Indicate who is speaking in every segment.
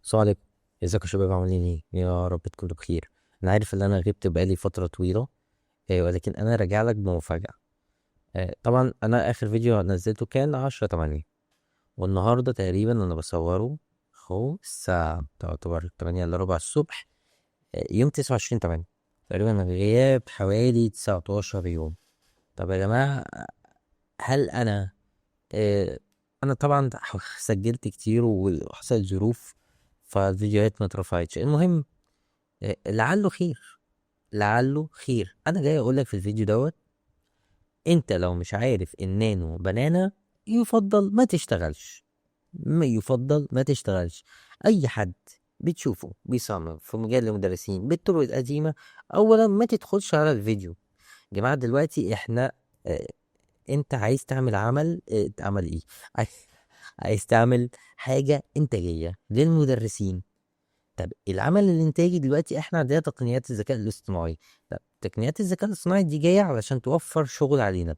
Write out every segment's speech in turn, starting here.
Speaker 1: السلام عليكم. ازيكم يا شباب؟ عاملين ايه؟ يا رب تكونوا بخير. انا عارف ان انا غبت بقالي فتره طويله، ولكن انا راجع لك بمفاجاه. طبعا انا اخر فيديو نزلته كان 10/8، والنهارده تقريبا انا بصوره اهو الساعه تعتبر 8 الا ربع الصبح. يوم 29/8، تقريبا غياب حوالي 19 يوم. طب يا جماعه، هل انا طبعا سجلت كتير وحصلت ظروف، فالفيديوهات ما اترفعتش. المهم، لعله خير، لعله خير. انا جاي اقول لك في الفيديو دوت، انت لو مش عارف النانو بنانا، يفضل ما تشتغلش. ما يفضل ما تشتغلش. اي حد بتشوفه بيصمم في مجال المدرسين بالطرق القديمة، اولا ما تدخلش على الفيديو. جماعة دلوقتي احنا، اه انت عايز تعمل عمل ايه؟ عايز عايز تعمل حاجة انتاجية للمدرسين. طب العمل الانتاجي دلوقتي احنا عندنا تقنيات الذكاء الاصطناعي. طب تقنيات الذكاء الاصطناعي دي جايه علشان توفر شغل علينا،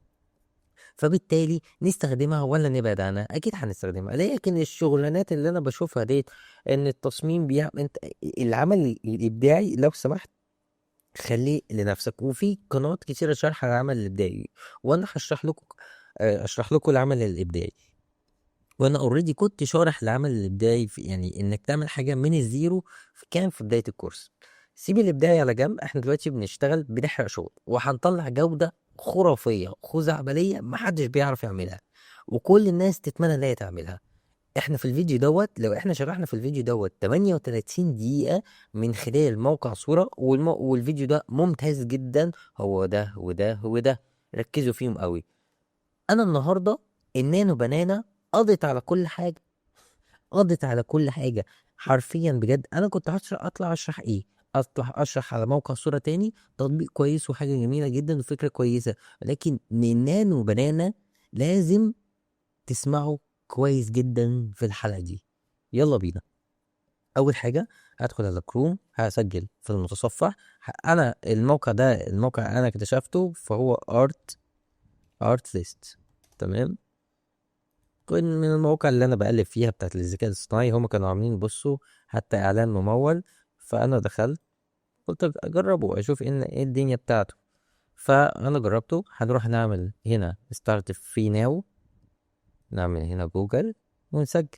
Speaker 1: فبالتالي نستخدمها ولا نبعد عنها؟ اكيد هنستخدمها. لكن الشغلانات اللي انا بشوفها ديت، ان التصميم بيعمل انت العمل الابداعي، لو سمحت خليه لنفسك. وفي قنوات كتيره شرح العمل الابداعي، وانا هشرح لكم، اشرح لكم العمل الابداعي. وانا اوريدي كنت شارح العمل الابداعي في، يعني انك تعمل حاجه من الزيرو، كان في بدايه الكورس. سيب الابداعي على جنب، احنا دلوقتي بنشتغل بنحرق شغل، وهنطلع جوده خرافيه خزعبليه محدش بيعرف يعملها، وكل الناس تتمنى ان هي تعملها. احنا في الفيديو دوت، لو احنا شرحنا في الفيديو دوت 38 دقيقه من خلال موقع صوره، والفيديو ده ممتاز جدا. هو ده وده وده، ركزوا فيهم قوي. انا النهارده النانو بنانا قضيت على كل حاجه، قضيت على كل حاجه حرفيا. بجد انا كنت اطلع اشرح ايه؟ اطلع اشرح على موقع صوره تاني، تطبيق كويس وحاجه جميله جدا وفكره كويسه، ولكن النانو بنانا لازم تسمعوا كويس جدا في الحلقه دي. يلا بينا. اول حاجه هدخل على كروم، هسجل في المتصفح. انا الموقع ده، الموقع انا اكتشفته، فهو ارت ليست. تمام. كان من المواقع اللي انا بقلب فيها بتاعت الذكاء الاصطناعي، هما كانوا عاملين، بصوا، حتى اعلان ممول. فانا دخلت، قلت اجربه واشوف ايه الدنيا بتاعته. فانا جربته. هنروح نعمل هنا ستارت فري ناو، نعمل هنا جوجل ونسجل.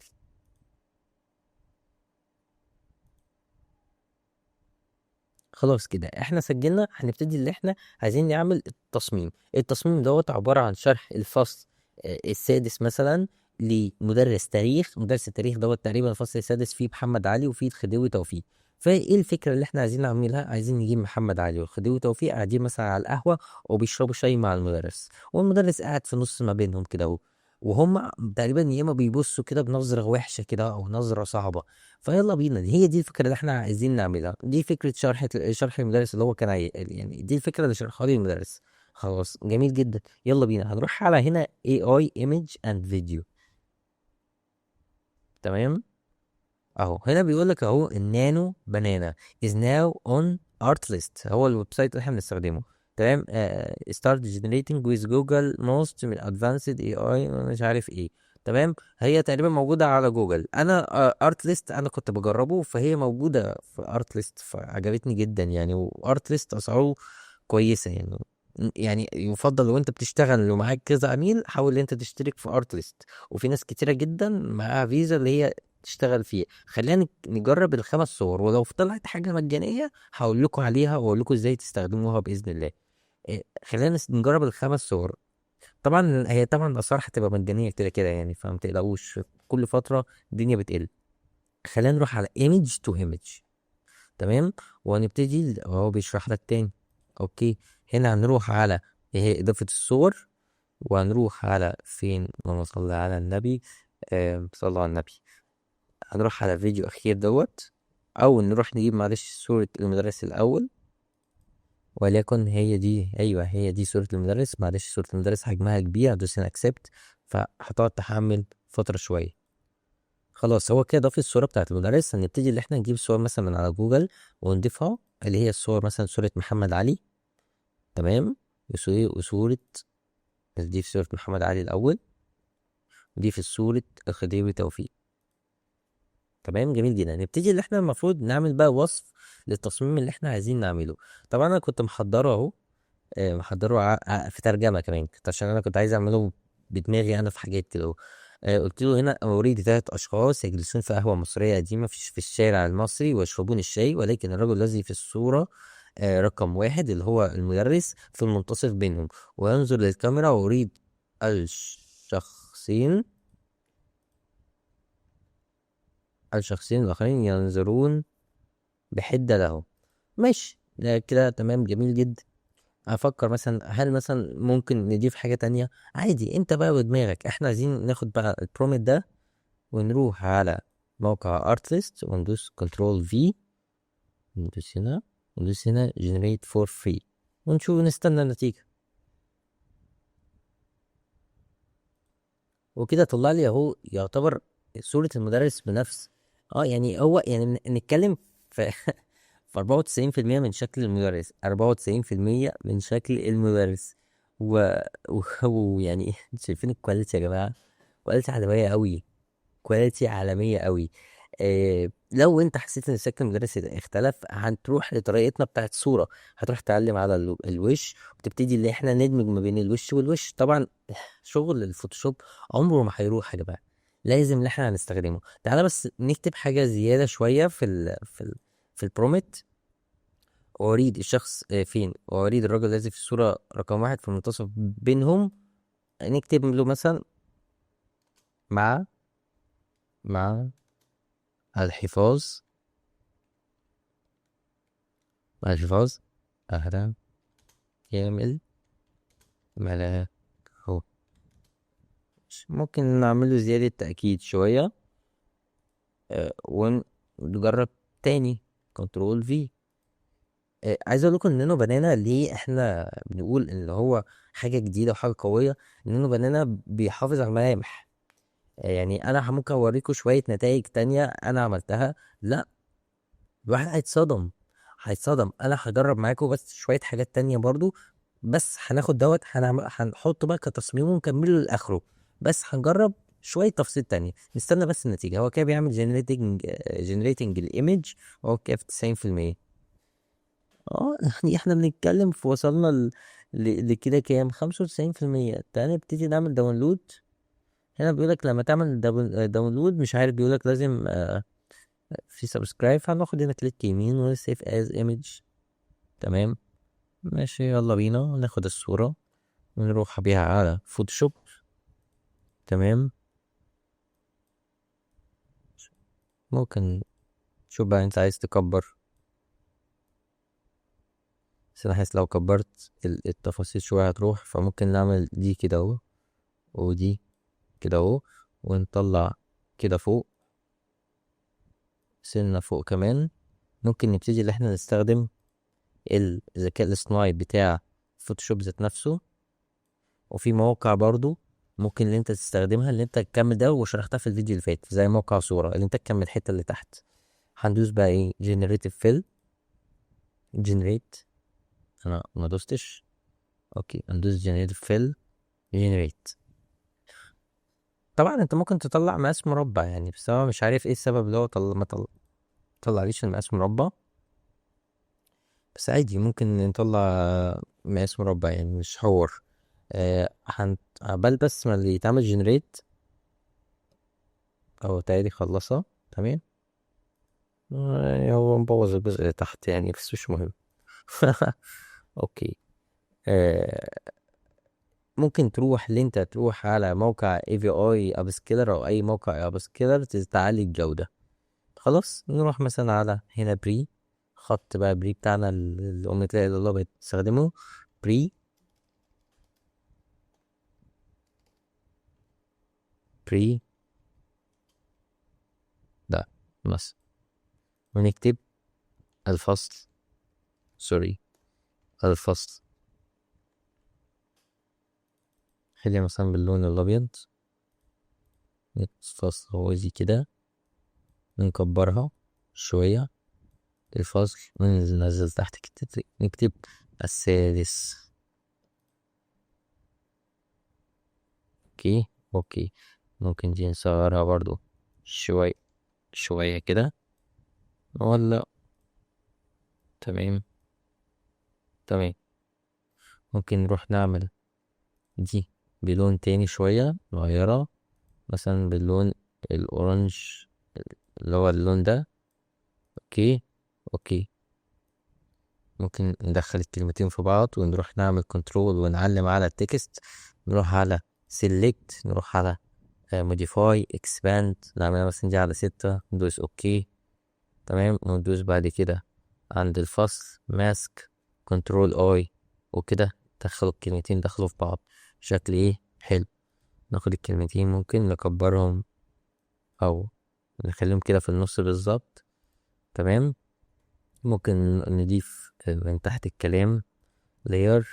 Speaker 1: خلاص كده احنا سجلنا. هنبتدي اللي احنا عايزين نعمل التصميم دوت عبارة عن شرح الفصل السادس مثلا لمدرس تاريخ. مدرس التاريخ دوت تقريبا الفصل السادس فيه محمد علي وفيه الخديوي توفيق. فايه الفكرة اللي احنا عايزين نعملها؟ عايزين نجيب محمد علي والخديوي توفيق قاعدين مثلا على القهوة وبيشربوا شاي مع المدرس، والمدرس قاعد في النص ما بينهم كده اهو، وهم تقريبا يا اما بيبصوا كده بنظرة وحشة كده او نظرة صعبة. فيلا بينا، هي دي الفكره اللي احنا عايزين نعملها. دي فكره شرح المدرس اللي هو كان يعني دي الفكره اللي شرحها لي المدرس. خلاص جميل جدا. يلا بينا هنروح على هنا AI image and video. تمام. اهو هنا بيقول لك اهو النانو بنانا is now on artlist، هو الويب سايت اللي احنا بنستخدمه. تمام. start generating with Google most من advanced AI مش عارف ايه. تمام. هي تقريبا موجودة على جوجل. انا ارتليست انا كنت بجربه، فهي موجودة في ارتليست فعجبتني جدا يعني. وارتليست اسعاره كويسة يعني. يعني يفضل لو انت بتشتغل ومعاك كذا عميل، حاول ان انت تشترك في ارتليست. وفي ناس كتيرة جدا معاها فيزا اللي هي تشتغل فيه. خلينا نجرب الخمس صور، ولو طلعت حاجة مجانية هقول لكم عليها واقول لكم ازاي تستخدموها بإذن الله. خلينا نجرب الخمس صور. طبعا هي طبعا الأسعار هتبقى مجانية كده كده يعني، فما تقلقوش. كل فترة الدنيا بتقل. خلينا نروح على image to image. تمام. وهنبتدي هو بيشرح لك تاني. اوكي. هنا هنروح على هي إضافة الصور، وهنروح على فين؟ اللهم صل على النبي. صلى على النبي. هنروح على فيديو أخير دوت، او نروح نجيب معلش صورة المدرس الاول. وليكن هي دي، ايوه هي دي صورة المدرس. معلش صورة المدرس حجمها كبير، هدوس هنا اكسبت، فهتقعد تحمل فترة شوية. خلاص هو كده ضاف الصورة بتاعت المدرس. هنبتدي اللي احنا نجيب صور مثلا من على جوجل ونضيفها، اللي هي الصور مثلا صورة محمد علي. تمام. وصورة، نضيف صورة محمد علي الأول، نضيف صورة الخديوي توفيق. تمام، جميل جدا. نبتدي اللي احنا المفروض نعمل بقى وصف للتصميم اللي احنا عايزين نعمله. طبعا انا كنت محضره اهو، محضره في ترجمه كمان، عشان انا كنت عايز اعمله بدماغي انا في حاجات كده. قلت له هنا: اريد 3 اشخاص يجلسون في قهوه مصريه قديمه في الشارع المصري ويشربون الشاي، ولكن الرجل الذي في الصوره رقم 1 اللي هو المدرس في المنتصف بينهم، وينظر للكاميرا. واريد الشخصين الشخصين الاخرين ينظرون بحده له. ماشي، ده كده تمام، جميل جدا. افكر مثلا، هل مثلا ممكن نضيف حاجة تانية؟ عادي، انت بقى ودماغك. احنا عايزين ناخد بقى البرومت ده ونروح على موقع ارتليست وندوس كنترول في، ندوس هنا generate for free، ونشوف نستنى النتيجة. وكده طلع لي اهو يعتبر صورة المدرس بنفس، يعني هو يعني نتكلم في في 94% من شكل المدرس، 94% من شكل المدرس. و... ويعني شايفين الكواليتي يا جماعة؟ كواليتي عالمية قوي، كواليتي عالمية قوي. لو انت حسيت ان شكل المدرس اختلف، هتروح لطريقتنا بتاعت صورة، هتروح تعلم على الوش، وتبتدي اللي احنا ندمج ما بين الوش والوش. طبعا شغل الفوتوشوب عمره ما هيروح يا جماعة، لازم اللي احنا هنستخدمه. تعالى بس نكتب حاجة زيادة شوية في البرومت. وأريد الشخص فين، وأريد الرجل الذي في الصورة رقم 1 في المنتصف بينهم. نكتب له مثلا: مع مع الحفاظ مع الحفاظ أهلا كامل ملاك. هو ممكن نعمله زيادة تأكيد شوية، ونجرب تاني كنترول في. عايز اقول لكم ان نونو بنانا ليه احنا بنقول ان هو حاجة جديدة وحاجة قوية. نونو بنانا بيحافظ على الملامح. يعني انا ممكن اوريكم شوية نتائج تانية انا عملتها. لا، الواحد هيتصدم. انا هجرب معاكم بس شوية حاجات تانية برضو، بس هناخد دوت هنحطه بقى كتصميم ونكمله لاخره. بس هنجرب شوية تفاصيل تانية، نستنى بس النتيجة. هو كده بيعمل جنريتنج الايمج، هو كده في 90%. يعني احنا بنتكلم في وصلنا لكده كام؟ 95%. تعالى نبتدي نعمل داونلود. هنا بيقولك لما تعمل داونلود، مش عارف، بيقولك لازم في سبسكرايب. هناخد هنا كليك يمين وسيف از ايمج. تمام، ماشي، يلا بينا ناخد الصورة ونروح بيها على فوتوشوب. تمام، ممكن شوف بقى انت عايز تكبر، بس انا حاسس لو كبرت التفاصيل شوية هتروح. فممكن نعمل دي كده اهو، ودي كده اهو، ونطلع كده فوق، سنة فوق كمان. ممكن نبتدي اللي احنا نستخدم الذكاء الاصطناعي بتاع فوتوشوب ذات نفسه. وفي مواقع برضو ممكن اللي انت تستخدمها، اللي انت تكمل ده وشرحتها في الفيديو اللي فات، زي موقع صورة اللي انت تكمل الحتة اللي تحت. هندوس بقى ايه؟ generative fill، generate. انا ما دوستش. اوكي، هندوس generative fill، generate. طبعا انت ممكن تطلع مقاس مربع يعني، بس انا مش عارف ايه السبب اللي هو ما طلعليش المقاس مربع. بس عادي، ممكن نطلع مقاس مربع يعني، مش حوار. عبال بس ما اللي يتعمل جنريت، او تاني خلصها. تمام، هو مبوظ الجزء اللي تحت يعني، بس مش مهم. اوكي. آه ممكن تروح اللي انت تروح على موقع AVI ابسكيلر او اي موقع ابسكيلر تعلي الجودة. خلاص، نروح مثلا على هنا بري، خط بقى بري بتاعنا اللي قلنا تلاقي اللي الله بتستخدمه. بري بري ده مثلا، ونكتب الفصل، سوري، الفصل. خلينا مثلا باللون الأبيض. الفصل هو زي كده، نكبرها شوية. الفصل، وننزل تحت كده نكتب السادس. اوكي. اوكي، ممكن دي نصغرها برضو شوية شوية كده ولا؟ تمام. تمام. ممكن نروح نعمل دي بلون تاني شوية نغيرها، مثلا باللون الأورنج اللي هو اللون ده. اوكي. اوكي. ممكن ندخل الكلمتين في بعض ونروح نعمل كنترول ونعلم على التكست، نروح على select، نروح على modify expand، نعملها مثلا دي على 6، ندوس اوكي. تمام. وندوس بعد كده عند الفصل ماسك كنترول اي، وكده دخلوا الكلمتين دخلوا في بعض. شكل ايه حلو. ناخد الكلمتين ممكن نكبرهم او نخليهم كده في النص بالظبط. تمام. ممكن نضيف من تحت الكلام layer،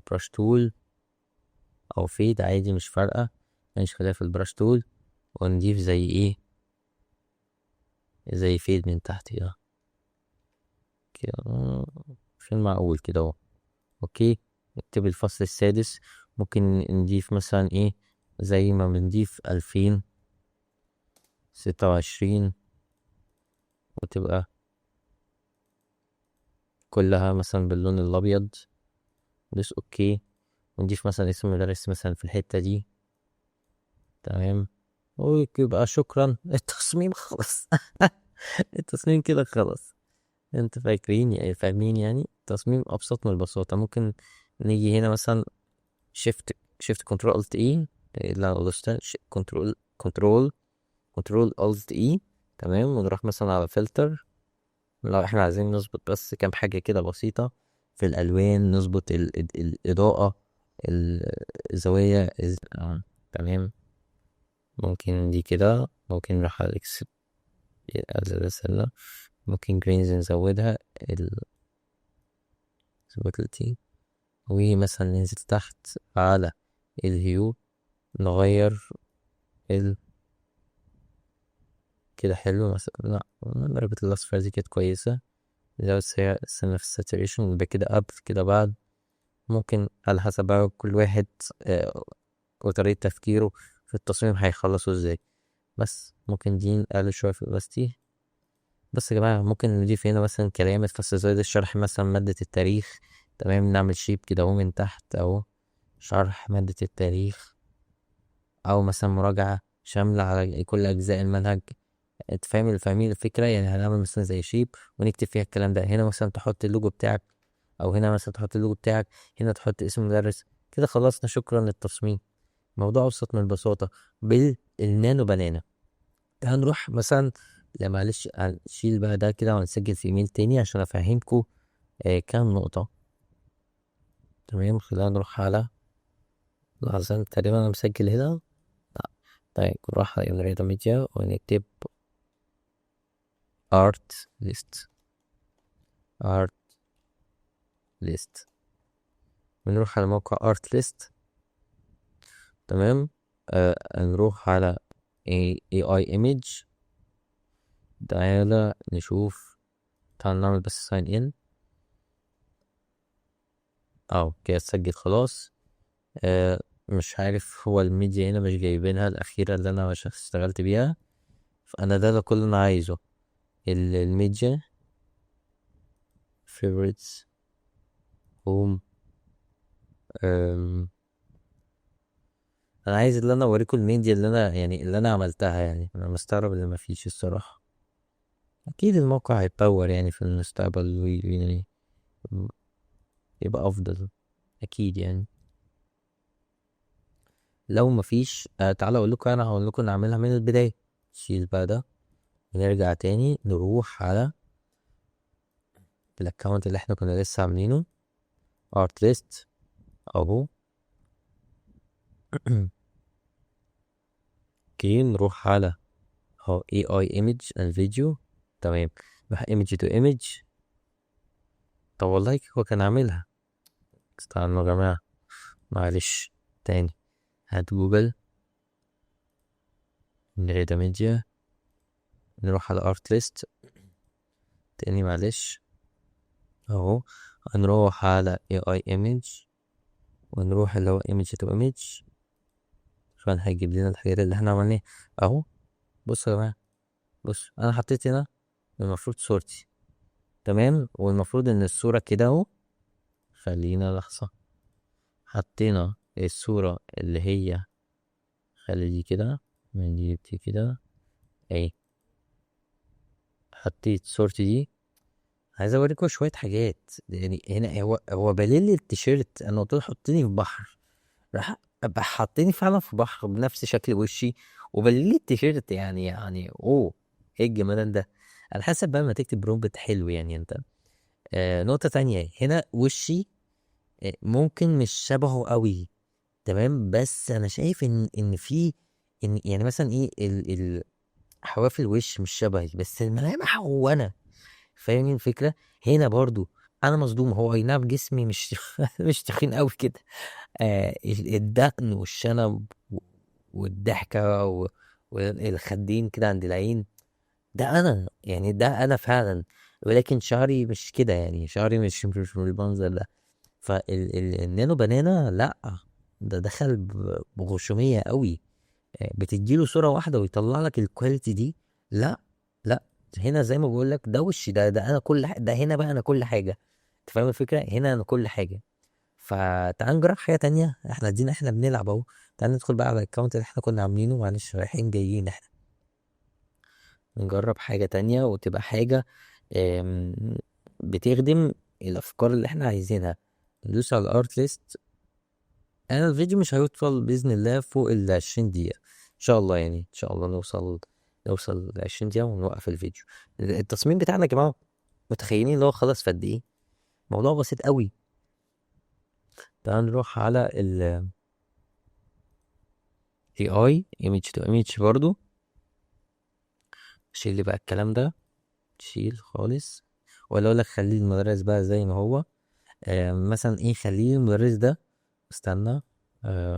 Speaker 1: brush tool او fade عادي مش فارقة، مش خليها في البراش تول. ونضيف زي ايه، زي فيد من تحت كده كده في المعقول كده اهو. اوكي. نكتب الفصل السادس. ممكن نضيف مثلا ايه، زي ما بنضيف 2026، وتبقى كلها مثلا باللون الابيض. ندوس اوكي. ونضيف مثلا اسم المدرس مثلا في الحتة دي. تمام. ويبقى شكرا التصميم خلص. التصميم كده خلص. انت فاكرين يعني فاهمين يعني تصميم ابسط من البساطة. ممكن نيجي هنا مثلا شيفت كنترول الت اي، لا دوست كنترول الت اي. تمام. ونروح مثلا على فلتر، لو احنا عايزين نظبط بس كام حاجة كده بسيطة في الالوان، نظبط الاضاءة، الزوايا تمام. ممكن دي كده، ممكن نروح على الرسالة، ممكن جرينز نزودها السبوتلتي. ومثلا ننزل تحت على الهيو، نغير كده حلو مثلا. لا، درجة الأصفر دي كانت كويسة. نزود سنة في الساتوريشن، يبقى كده قبل كده بعد. ممكن على حسب بقى كل واحد وطريقة تفكيره في التصميم هيخلصوا ازاي. بس ممكن دي نقلل شوية في الأوباستي. بس يا جماعة ممكن نضيف هنا مثلا كلام في زائد الشرح مثلا مادة التاريخ. تمام. نعمل شيب كده اهو من تحت اهو، شرح مادة التاريخ، أو مثلا مراجعة شاملة على كل أجزاء المنهج. انت فاهمين الفكرة يعني. هنعمل مثلا زي شيب ونكتب فيها الكلام ده. هنا مثلا تحط اللوجو بتاعك، أو هنا مثلا تحط اللوجو بتاعك، هنا تحط اسم المدرس. كده خلصنا. شكرا للتصميم. موضوع أبسط من البساطة بالنانو بنانا. هنروح مثلا، لا معلش هنشيل بقى ده كده ونسجل في ايميل تاني عشان افهمكم كام نقطة. تمام. خلينا نروح على لحظة، تقريبا انا مسجل هنا. لا. طيب نروح على يونريدا ميديا ونكتب art list. art list. بنروح على موقع art list. تمام. نروح على AI image. تعالى نشوف. تعالى نعمل بس sign in. كده سجل خلاص. مش عارف هو الميديا هنا مش جايبينها الأخيرة اللي أنا مش اشتغلت بيها. فأنا ده كل اللي أنا عايزه. الميديا favorites home. أنا عايز اللي أنا أوريكم الميديا اللي أنا يعني اللي أنا عملتها. يعني أنا مستغرب اللي مفيش الصراحة. أكيد الموقع هيتطور يعني في المستقبل يعني يبقى أفضل أكيد يعني. لو مفيش تعالى أقول لكم، أنا هقول لكم نعملها من البداية. شيل بقى ده ونرجع تاني نروح على الأكونت اللي احنا كنا لسه عاملينه art list اهو. اوكي. نروح على اهو AI image الفيديو. تمام. نروح image to image. طب والله هو كان عاملها. استنوا يا جماعة معلش تاني. هات جوجل، نريد ميديا، نروح على art list تاني معلش اهو. هنروح على AI image ونروح اللي هو image to image عشان هيجيب لنا الحاجات اللي احنا عملناها اهو. بصوا يا جماعة بص انا حطيت هنا المفروض صورتي، تمام، والمفروض ان الصورة كده اهو. خلينا لحظة، حطينا الصورة اللي هي، خلي دي كده، من دي كده اهي. حطيت صورتي دي. عايز اوريكم شوية حاجات، يعني هنا هو بالليل التيشيرت انا قلت له حطني في بحر، راح ابقى حاطيني فعلا في بحر بنفس شكل وشي، وبالليل التيشيرت، يعني اوه، ايه الجمال ده. على حسب بقى ما تكتب برومبت حلو يعني انت. نقطة تانية هنا، وشي ممكن مش شبهه قوي، تمام، بس انا شايف ان في، ان يعني مثلا ايه حواف الوش مش شبهي، بس الملامح هو انا، فاهمين الفكرة. هنا برضو انا مصدوم، هو اي نعم جسمي مش مش تخين قوي كده، الدقن والشنب والضحكة والخدين كده عند العين، ده انا يعني، ده انا فعلا. ولكن شعري مش كده، يعني شعري مش بالمنظر ده. فالنانو بنانا لا، ده دخل بغشومية قوي، بتديله صورة واحدة ويطلع لك الكواليتي دي. لا لا، هنا زي ما بقول لك ده وشي، ده انا كل ده هنا بقى انا كل حاجة، انت فاهم الفكرة، هنا انا كل حاجة. فتعال نجرب حاجة تانية، احنا بنلعب اهو. تعال ندخل بقى على الأكونت اللي احنا كنا عاملينه، معلش رايحين جايين احنا، نجرب حاجة تانية وتبقى حاجة آم، بتخدم الأفكار اللي احنا عايزينها. ندوس على الارت ليست. انا الفيديو مش هيوصل بإذن الله فوق 20 دقيقة ان شاء الله، يعني ان شاء الله نوصل ل20 دقيقة ونوقف الفيديو. التصميم بتاعنا يا جماعة متخيلين اللي هو خلص في قد ايه؟ موضوع بسيط قوي. تعال نروح على ال AI image to image برضو. شيل لي بقى الكلام ده، شيل خالص. ولا اقول لك خلي المدرس بقى زي ما هو. مثلا ايه، خليه المدرس ده، استنى.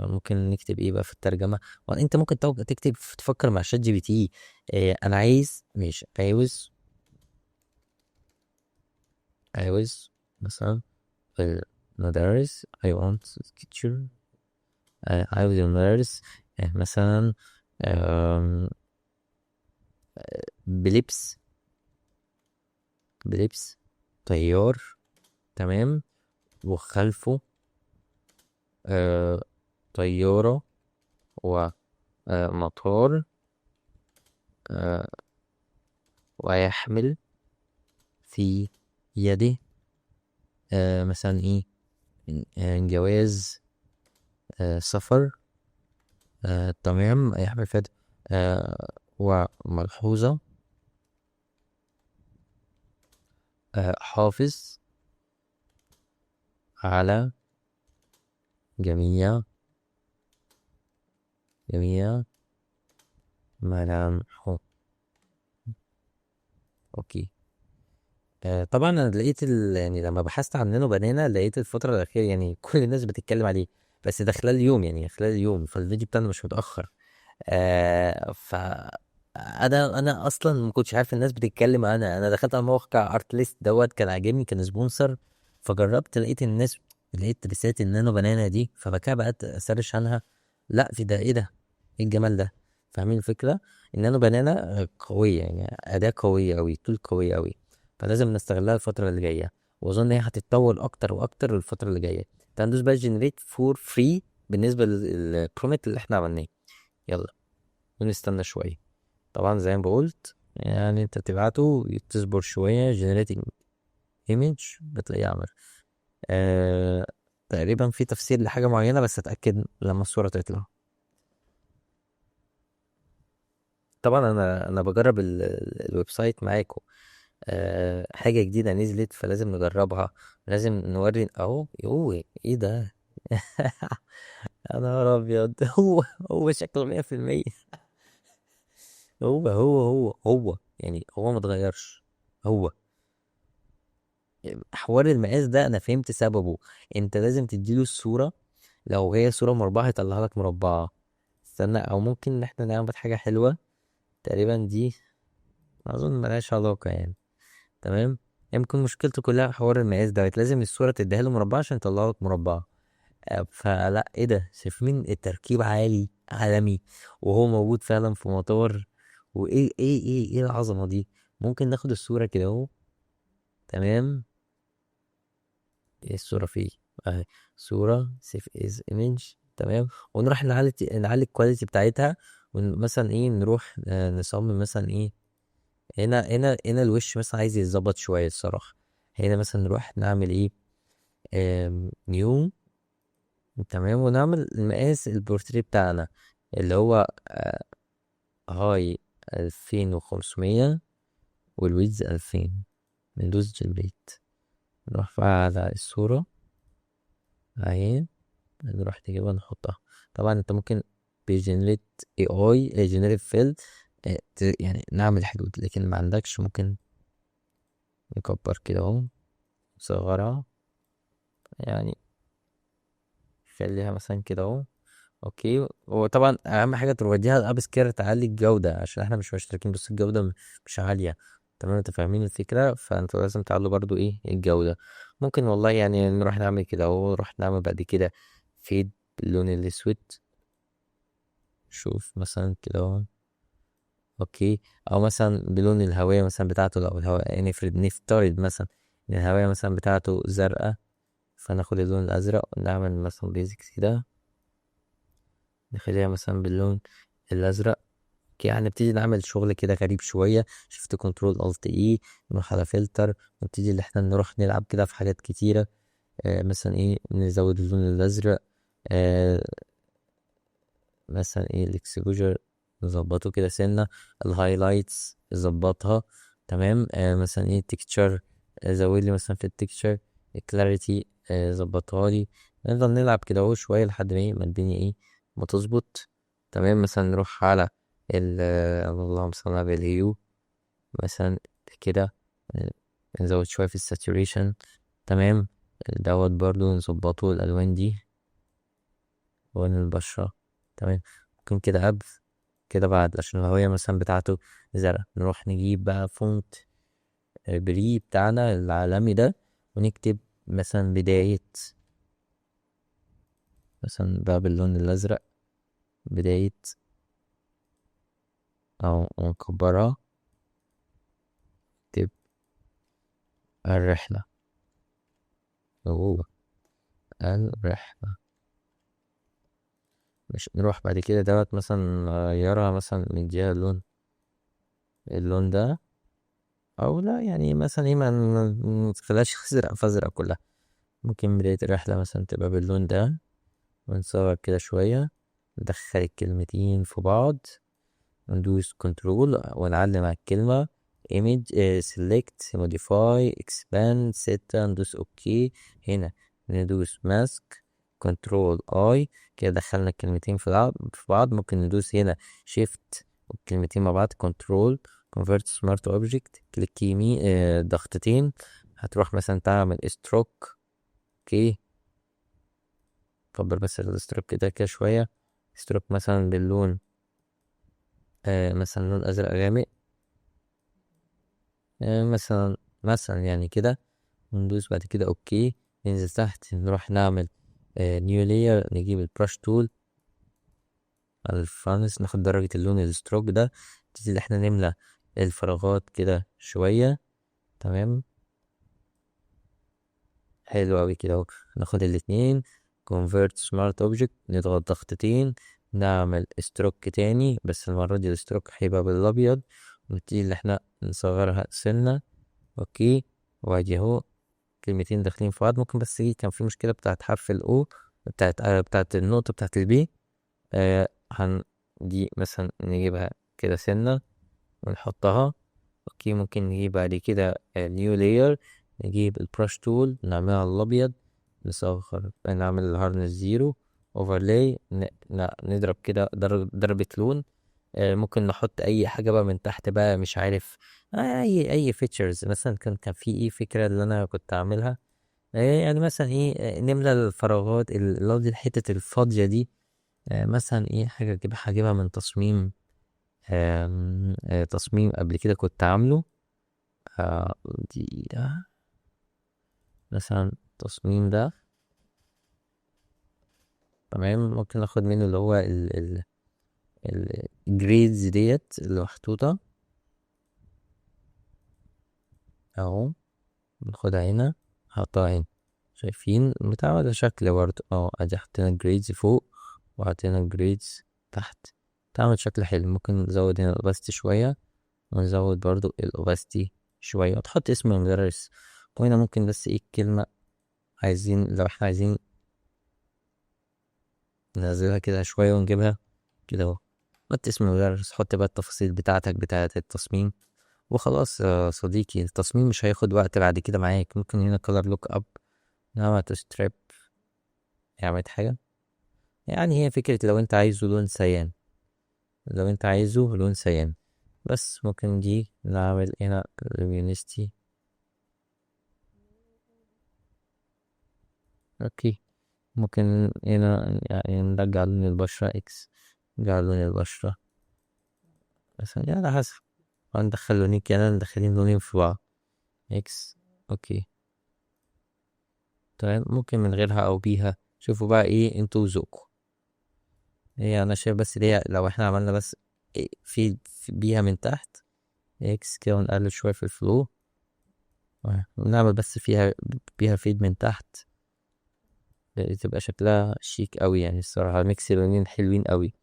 Speaker 1: ممكن نكتب ايه بقى في الترجمة، وانت ممكن تكتب تفكر مع شات جي بي تي. انا عايز، مش عاوز مثلا المدرس I want teacher. عاوز المدرس مثلا آم، بلبس بلبس طيار، تمام، وخلفه طيارة ومطار، ويحمل في يده مثلا ايه، جواز سفر، تمام، يحمل في يده وملحوظة، حافظ على جميع جميع ملامحه. اوكي. طبعا انا لقيت يعني لما بحثت عن نانو بنانا لقيت الفترة الأخيرة يعني كل الناس بتتكلم عليه، بس ده خلال اليوم، يعني خلال اليوم، فالفيديو بتاعنا مش متأخر. ف انا اصلا ما كنتش عارف الناس بتتكلم. انا دخلت على موقع ارت ليست دوت، كان عاجبني، كان سبونسر، فجربت لقيت الناس، لقيت رسالة النانو بنانا دي، فبكده بقيت اسرش عنها. لا في ده، ايه ده، ايه الجمال ده، فاهمين الفكرة. النانو بنانا قوية، يعني أداة قوية أوي، طول قوية أوي، فلازم نستغلها الفترة اللي جاية، وأظن هي هتتطور أكتر وأكتر الفترة اللي جاية. تعال بقى جنريت فور فري بالنسبة للبرومت اللي احنا عملناه. يلا ونستنى شوية. طبعا زي ما قلت، يعني انت تبعته تصبر شوية. generating image بتلاقيه عمل تقريبا في تفسير لحاجة معينة، بس اتأكد لما الصورة تطلع. طبعا انا بجرب الويب سايت معاكم. حاجة جديدة نزلت فلازم نجربها، لازم نوري اهو. ايه ده يا نهار ابيض هو شكله 100%. هو يعني هو متغيرش. هو حوار المقاس ده انا فهمت سببه. انت لازم تديله الصورة، لو هي صورة مربعة هيطلع لك مربعة. استنى، او ممكن ان احنا نعمل حاجة حلوة. تقريبا دي اظن ملهاش علاقة يعني، تمام. يمكن مشكلته كلها حوار المقاس ده، لازم الصورة تديها له مربعة عشان يطلع لك مربعة. فلا ايه ده، شايفين التركيب عالي عالمي، وهو موجود فعلا في مطار، وايه ايه العظمه دي. ممكن ناخد الصوره كده اهو. تمام. ايه الصوره فيه؟ اهي صوره سيف از ايمج. تمام. ونروح نعلي الكواليتي بتاعتها. ومثلا ايه نروح نصمم مثلا ايه. هنا الوش مثلا عايز يتظبط شويه الصراحه. هنا مثلا نروح نعمل ايه، نيو. تمام. ونعمل مقاس البورتريه بتاعنا اللي هو هاي 2500 والويدز 2000. ندوس جنريت. نروح بقى على الصورة اهي. نروح نجيبها نحطها. طبعا انت ممكن بجنريت اي جنريت فيل يعني نعمل حدود، لكن ما عندكش ممكن نكبر كده اهو، نصغرها يعني. خليها مثلا كده اهو. اوكي. وطبعا اهم حاجه توديها الاب سكير تعلي الجوده، عشان احنا مش مشتركين، بس الجوده مش عاليه. تمام. انت فاهمين الفكره، فانتوا لازم تعلوا برضو ايه الجوده. ممكن والله يعني نروح نعمل كده اهو، نروح نعمل بعد كده فيد باللون الاسود. شوف مثلا كده اهو. اوكي. او مثلا بلون الهوية مثلا بتاعته، لو الهوية يعني نفترض مثلا ان الهوية مثلا بتاعته زرقاء، فناخد اللون الازرق ونعمل مثلا بيزك كده، نخليها مثلا باللون الازرق. يعني نبتدي نعمل شغل كده غريب شوية. شفت كنترول الت اي، نروح على فلتر، نبتدي ان احنا نروح نلعب كده في حاجات كتيرة. مثلا ايه نزود اللون الازرق. آه مثلا ايه الاكسبوجر نظبطه كده سنة. الهايلايتس نظبطها. تمام. مثلا ايه التكتشر، زود لي مثلا في التكتشر. الكلاريتي ظبطها لي. نفضل نلعب كده اهو شوية لحد ما ما الدنيا ايه ما تظبط. تمام. مثلا نروح على اللهم صل على الهيو مثلا كده. آه، نزود شوية في الساتوريشن. تمام. دوت برضو نظبطه الألوان دي، ألوان البشرة. تمام. ممكن كده قبل كده بعد، عشان الهوية مثلا بتاعته زرق، نروح نجيب بقى فونت بري بتاعنا العالمي ده، ونكتب مثلا بداية، مثلا بقى باللون الأزرق بداية، أو نكبرها. نكتب الرحلة. هو الرحلة. مش نروح بعد كده دوت مثلا نغيرها مثلا نديها اللون ده، أو لا يعني مثلا ايه ما نخليهاش أزرق فازرق كلها. ممكن بداية الرحلة مثلا تبقى باللون ده، ونصغر كده شوية. ندخل الكلمتين في بعض، وندوس كنترول ونعلم على الكلمة image select modify expand set، ندوس اوكي. هنا ندوس ماسك كنترول اي. كده دخلنا الكلمتين في بعض. ممكن ندوس هنا shift والكلمتين مع بعض كنترول convert smart object، كليك يمين ضغطتين هتروح مثلا تعمل stroke. اوكي. كبر بس الستروك كده شوية. ستروك مثلا باللون مثلا لون أزرق غامق. مثلا يعني كده. ندوس بعد كده اوكي. ننزل تحت نروح نعمل نيو لاير، نجيب البرش تول على الفانس، ناخد درجة اللون الستروك ده، نبتدي ان احنا نملى الفراغات كده شوية. تمام. حلو اوي كده اهو. ناخد الاتنين convert smart object، نضغط ضغطتين، نعمل ستروك تاني، بس المرة دي الستروك هيبقى بالابيض، ونبتدي ان احنا نصغرها سنة. اوكي. وادي اهو كلمتين داخلين في بعض. ممكن بس ايه كان في مشكلة بتاعت حرف الاو، بتاعت النقطة بتاعت البي. آه هن دي مثلا نجيبها كده سنة ونحطها. اوكي. ممكن نجيب بعد كده نيو لاير، نجيب البرش تول نعملها على الابيض، نصغر نعمل الهارنس زيرو اوفرلاي، نضرب كده ضربة لون. ممكن نحط اي حاجة بقى من تحت بقى مش عارف. اي فيتشرز مثلا كان في ايه فكرة اللي انا كنت اعملها. يعني مثلا ايه نملى الفراغات اللي هو دي الحتة الفاضية دي. مثلا ايه حاجة هجيبها من تصميم. تصميم قبل كده كنت عامله. آه، دي ده مثلا التصميم ده. تمام. ممكن ناخد منه اللي هو الجريدز ديت اللي محطوطة اهو، بناخدها هنا نحطها هنا. شايفين بتاع ده شكل برضه ادي حطينا الجريدز فوق وحطينا الجريدز تحت، تعمل شكل حلو. ممكن نزود هنا الاوباستي شوية ونزود برضو الاوباستي شوية وتحط اسم المدرس. وهنا ممكن بس ايه الكلمة عايزين، لو احنا عايزين ننزلها كده شوية ونجيبها كده اهو. حط اسم المدرس، حط بقى التفاصيل بتاعتك بتاعة التصميم وخلاص يا صديقي. التصميم مش هياخد وقت بعد كده معاك. ممكن هنا color look up نعمل ستريب عملت حاجة. يعني هي فكرة لو انت عايزه لون سيان، لو انت عايزه لون سيان بس. ممكن دي نعمل هنا luminosity اوكي. ممكن هنا يعني نرجع لون البشرة اكس، نرجع لون البشرة مثلا يعني على حسب. هندخل لونين كده، ندخلين لونين في بعض اكس اوكي تمام. ممكن من غيرها او بيها، شوفوا بقى ايه انتوا وذوقكم. هي انا شايف بس ليه لو احنا عملنا بس في بيها من تحت اكس كده ونقلل شوية في الفلو ونعمل بس فيها بيها فيد من تحت، تبقى شكلها شيك قوي يعني الصراحة. ميكس لونين حلوين قوي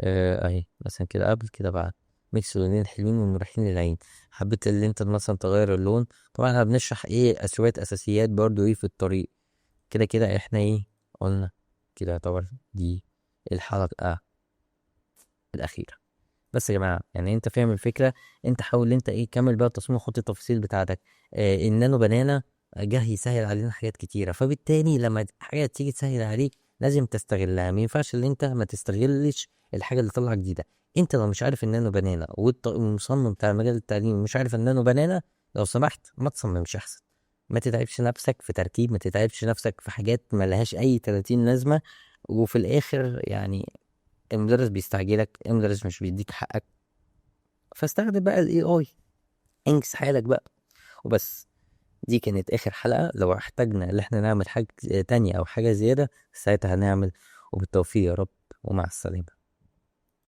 Speaker 1: اهي مثلا كده قبل كده بعد. ميكس لونين حلوين ومريحين للعين. حبيت اللي انت مثلا تغير اللون. طبعا احنا بنشرح ايه شوية اساسيات برضو ايه في الطريق. كده كده احنا ايه قلنا كده يعتبر دي الحلقة الأخيرة. بس يا جماعة يعني انت فاهم الفكرة. انت حاول انت ايه كمل بقى التصميم وحط التفاصيل بتاعتك. النانو بنانا جه يسهل علينا حاجات كتيرة، فبالتالي لما حاجة تيجي تسهل عليك لازم تستغلها. ما ينفعش ان انت ما تستغلش الحاجة اللي طالعة جديدة. انت لو مش عارف النانو بنانا والمصمم بتاع مجال التعليم مش عارف النانو بنانا، لو سمحت ما تصممش احسن. ما تتعبش نفسك في تركيب، ما تتعبش نفسك في حاجات ما لهاش اي 30 لازمة. وفي الاخر يعني المدرس بيستعجلك، المدرس مش بيديك حقك. فاستخدم بقى الاي اي، انجز حالك بقى وبس. دي كانت اخر حلقة. لو احتاجنا ان احنا نعمل حاجة تانية او حاجة زيادة ساعتها هنعمل. وبالتوفيق يا رب، ومع السلامة.